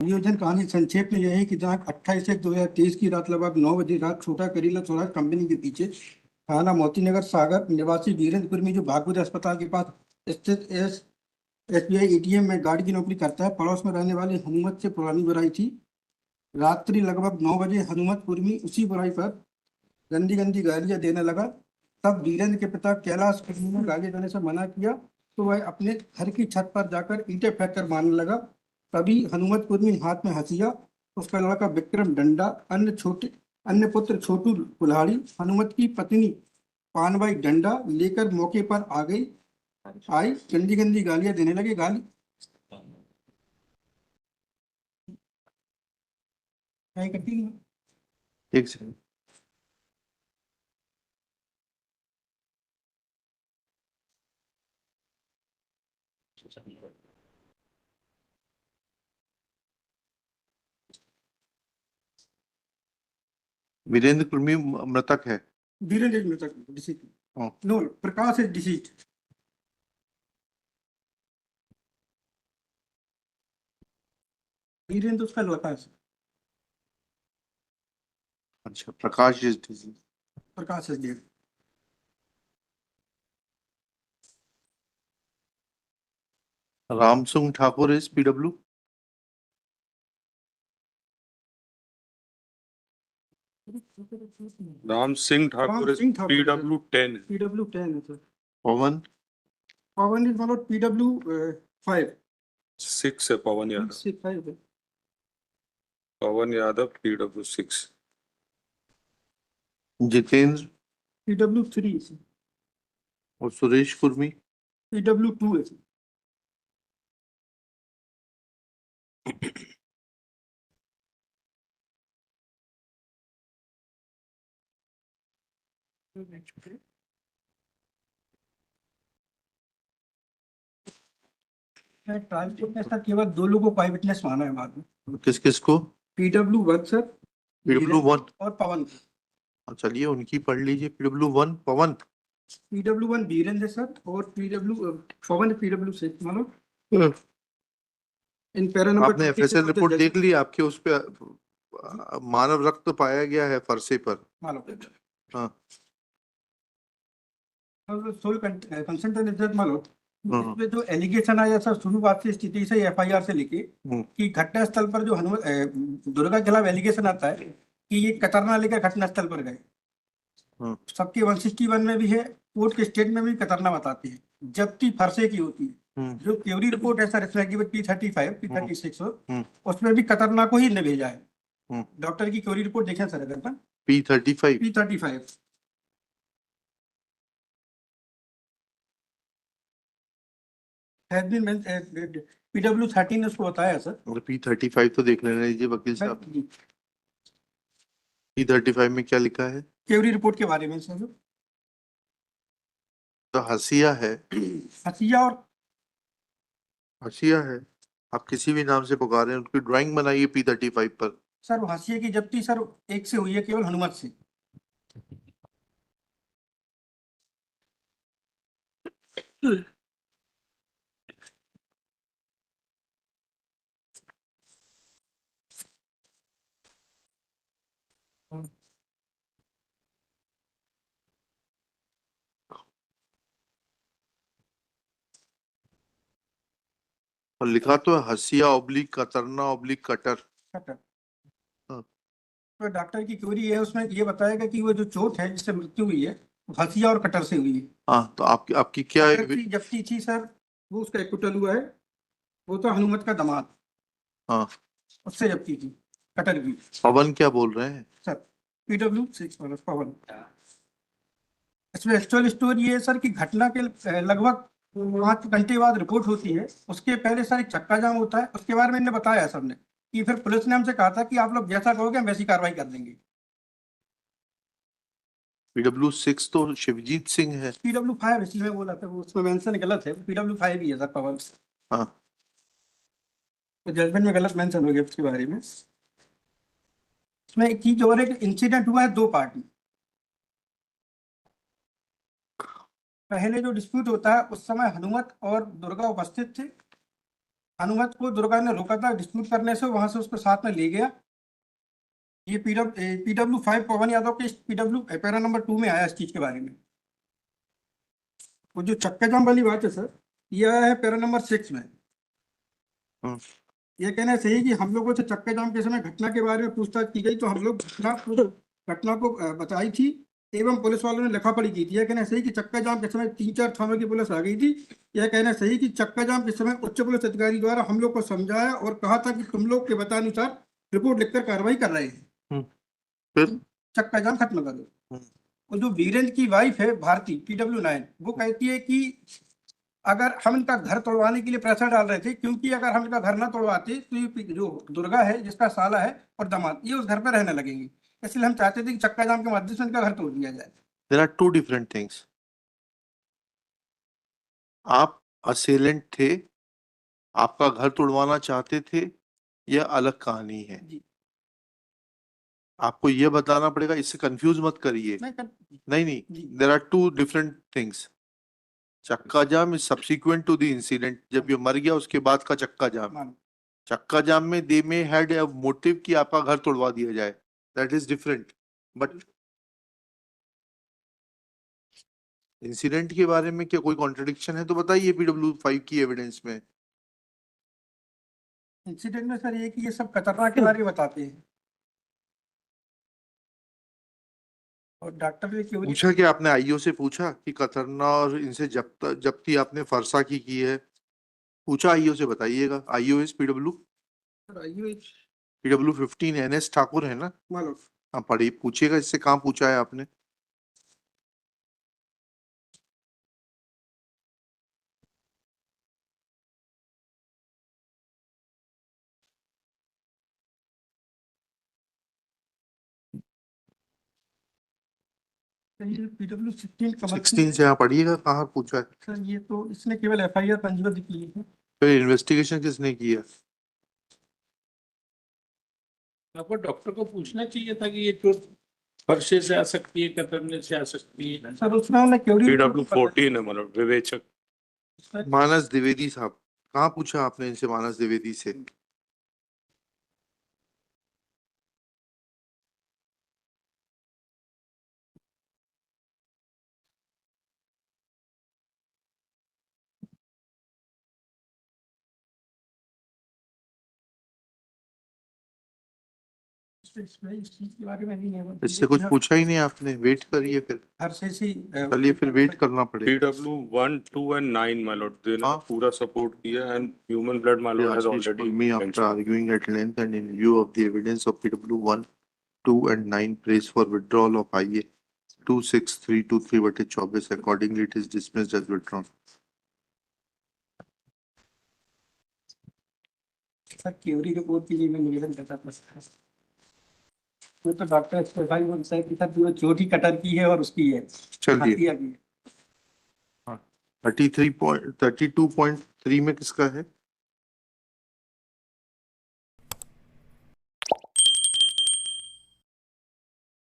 नियोजन कहानी संक्षेप में यह है कि दिनांक 28/1/2023 की रात लगभग 9 बजे रात छोटा करीला चौराहा कंपनी के पीछे थाना मोती नगर सागर निवासी वीरेंद्र कुर्मी जो भागवत अस्पताल के पास स्थित SBI ATM में गार्ड की नौकरी करता है, पड़ोस में रहने वाले हनुमत से पुरानी बुराई थी। रात्रि लगभग 9 बजे हनुमत कुर्मी उसी बुराई पर गंदी गंदी गालियां देने लगा। तब वीरेंद्र के पिता कैलाश कुर्मी ने गाली देने से मना किया तो वह अपने घर की छत पर जाकर ईंटें फेंक कर मारने लगा। तभी हनुमत कुर्मी हाथ में हथिया, उसका लड़का विक्रम डंडा, अन्य पुत्र छोटू कुल्हाड़ी, हनुमत की पत्नी पानबाई डंडा लेकर मौके पर आई गंदी गंदी गालियां देने लगे। गाली करती है। एक सेकंड। वीरेंद्र कुर्मी मृतक है। वीरेंद्र इज मृतक, डिसीज। हाँ। No, Prakash is deceased. Virendra उसका लड़का है। अच्छा, Prakash is deceased. Prakash is dead. Ramsingh Thakur is PW। Ram Singh Thakur Ram Singh Thakur, PW10। PW10 है सर। पवन पवन इज मतलब PW5। 6 है पवन यादव। 6-5 है। पवन यादव PW6। जितेंद्र PW3 है। और सुरेश कुर्मी PW2 है। ट्रायल कोर्ट ने सर केवल 2 लोगों को आई विटनेस माना है बाद में। किस किस को? PW1 sir, PW1। और पवन। चलिए उनकी पढ़ लीजिए। PW1 पवन। PW1 वीरेंद्र सर, और पवन PW6 मानो। इन पैरा नंबर आपने 26 FSL रिपोर्ट देख ली? आपके उस पे मानव रक्त पाया गया है फरसे पर। मानो। हाँ। सोल कंसेंट मानो। हाँ। इसमें जो एलिगेशन आया सर शुरुआत से स्थिति से FIR से लेके कि घटना स्थल पर जो दुर्गा के खिलाफ एलिगेशन आता है कि ये कतरना लेकर घटना स्थल पर गए। सबके 161 में भी है, कोर्ट के स्टेटमेंट में भी कतरना बताती है, जबकि फरसे की होती है। जो क्यूरी रिपोर्ट है सर इसमें P35 P36 उसमें भी कतरना को ही ने भेजा है। डॉक्टर की क्यूरी रिपोर्ट देखें सर अगर P35 PW13 उसको बताया सर। P35 तो देख लेना दीजिए वकील साहब। P35 में क्या लिखा है? क्यूरी रिपोर्ट के बारे में सर। तो हसिया है। हसिया है। आप किसी भी नाम से पुकारें, उनकी ड्राइंग बनाइए P35 पर। सर वो हंसिए की जब्ती सर एक से हुई है, केवल हनुमत से। और लिखा तो है हसिया ऑब्लिक कतरना ऑब्लिक कटर। तो डॉक्टर की क्यूरी है, उसमें ये बताएगा कि वो जो चोट है जिससे मृत्यु हुई है हंसिया और कटर से हुई है। हाँ, तो आपकी क्या जब्ती थी सर, वो उसका एक्विटल हुआ है। वो तो हनुमत का दामाद। हाँ, उससे जब्ती थी कटर की। पवन क्या बोल रहे हैं सर PW6 वाला पवन। इसमें एक्चुअल स्टोरी ये है सर कि घटना के लगभग 5 घंटे बाद रिपोर्ट होती है। उसके पहले सर एक चक्का जाम होता है, उसके बारे में इन्हें बताया सर ने कि फिर पुलिस ने हमसे कहा था कि आप लोग जैसा कहोगे हम वैसी कार्रवाई कर देंगे। PW6 तो शिवजीत सिंह है। PW5 इसलिए बोला था, वो उसमें मेंशन गलत है, PW5 ही है सर पवन। हाँ। तो जजमेंट में गलत मेंशन हो गया उसके बारे में। इसमें एक चीज और, एक इंसिडेंट हुआ है 2 पार्ट में। पहले जो डिस्प्यूट होता है उस समय हनुमत और दुर्गा उपस्थित थे। अनुमत को दुर्गा ने रोका था डिस्प्यूट करने से, वहां से उसको साथ में ले गया। ये PW5 पवन यादव के PW पैरा नंबर 2 में आया इस चीज के बारे में। वो जो चक्का जाम वाली बात है सर, ये आया है पैरा नंबर 6 में। हम्म। ये कहना सही है कि हम लोगों से चक्का जाम के समय घटना के बारे में पूछताछ की गई, तो हम लोग घटना को बताई थी एवं पुलिस वालों ने लिखा पढ़ी की थी। यह कहना सही कि चक्का जाम के समय 3-4 थानों की पुलिस आ गई थी। यह कहना सही कि चक्का जाम के समय उच्च पुलिस अधिकारी द्वारा हम लोग को समझाया और कहा था कि तुम लोग के बतानुसार रिपोर्ट लिखकर कार्रवाई कर रहे हैं, फिर चक्का जाम खत्म कर दो। हम्म। और जो वीरेंद्र की वाइफ है भारती PW9, वो कहती है कि अगर हम इनका घर तोड़वाने के लिए प्रेशर डाल रहे थे, क्योंकि अगर हम इनका घर ना तोड़वाते तो ये जो दुर्गा है, जिसका साला है और दामाद, ये उस घर पर रहने लगेंगे। इसलिए हम चाहते थे कि चक्का जाम के माध्यम से इनका घर तोड़ दिया जाए। There are two different things. आप असेलेंट थे, आपका घर तोड़वाना चाहते थे, यह अलग कहानी है। जी। आपको यह बताना पड़ेगा, इससे कंफ्यूज मत करिए। नहीं नहीं, जी। There are two different things. Chakka jam is subsequent to the incident, जब ये मर गया उसके बाद का चक्का जाम। मान चक्का जाम में दे मे हैड अ मोटिव कि आपका घर तोड़वा दिया जाए, that is different. But incident के बारे में क्या कोई कॉन्ट्रडिक्शन है तो बताइए PW5 की एविडेंस में। इंसिडेंट में सर ये कि ये सब खतरनाक के बारे में बताते हैं, और डॉक्टर ने क्यों पूछा कि आपने आईओ से पूछा कि कतरना और इनसे जब्ती आपने फरसा की है? पूछा आईओ से, बताइएगा। IO is PW15 NS Thakur है ना? मालूम। हाँ, पढ़िए, पूछिएगा इससे कहाँ पूछा है आपने। PW16 कमल 16 से यहाँ पढ़िएगा कहाँ पूछा है। सर, ये तो इसने केवल FIR पंजीबद्ध की है। फिर इन्वेस्टिगेशन किसने किया? आपको डॉक्टर को पूछना चाहिए था कि ये चोट फरसे से आ सकती है, कतरने से आ सकती है। सर उसमें उन्होंने क्योरी PW14 है मतलब विवेचक। मानस द्विवेदी साहब, कहाँ पूछा आपने इनसे, मानस द्विवेदी से? इस चीज के बारे में नहीं है। इससे कुछ पूछा ही नहीं आपने, वेट करिए फिर। हर से सी चलिए फिर वेट करना पड़ेगा। PW1, 2 and 9 my lord, they हाँ। पूरा सपोर्ट किया and human blood my lord has Ashish already Kulmi, after mentioned. arguing at length and in view of the evidence of PW1, 2 and 9, prays for withdrawal of IA 26323/24. Accordingly, it is dismissed as withdrawn. Sir query report के लिए मैं निवेदन करता था। वो तो doctor specify बोलता है कि सर जो चोटी कटर की है और उसकी है। चलिए, हाथी आ गई। 32.3 में किसका है?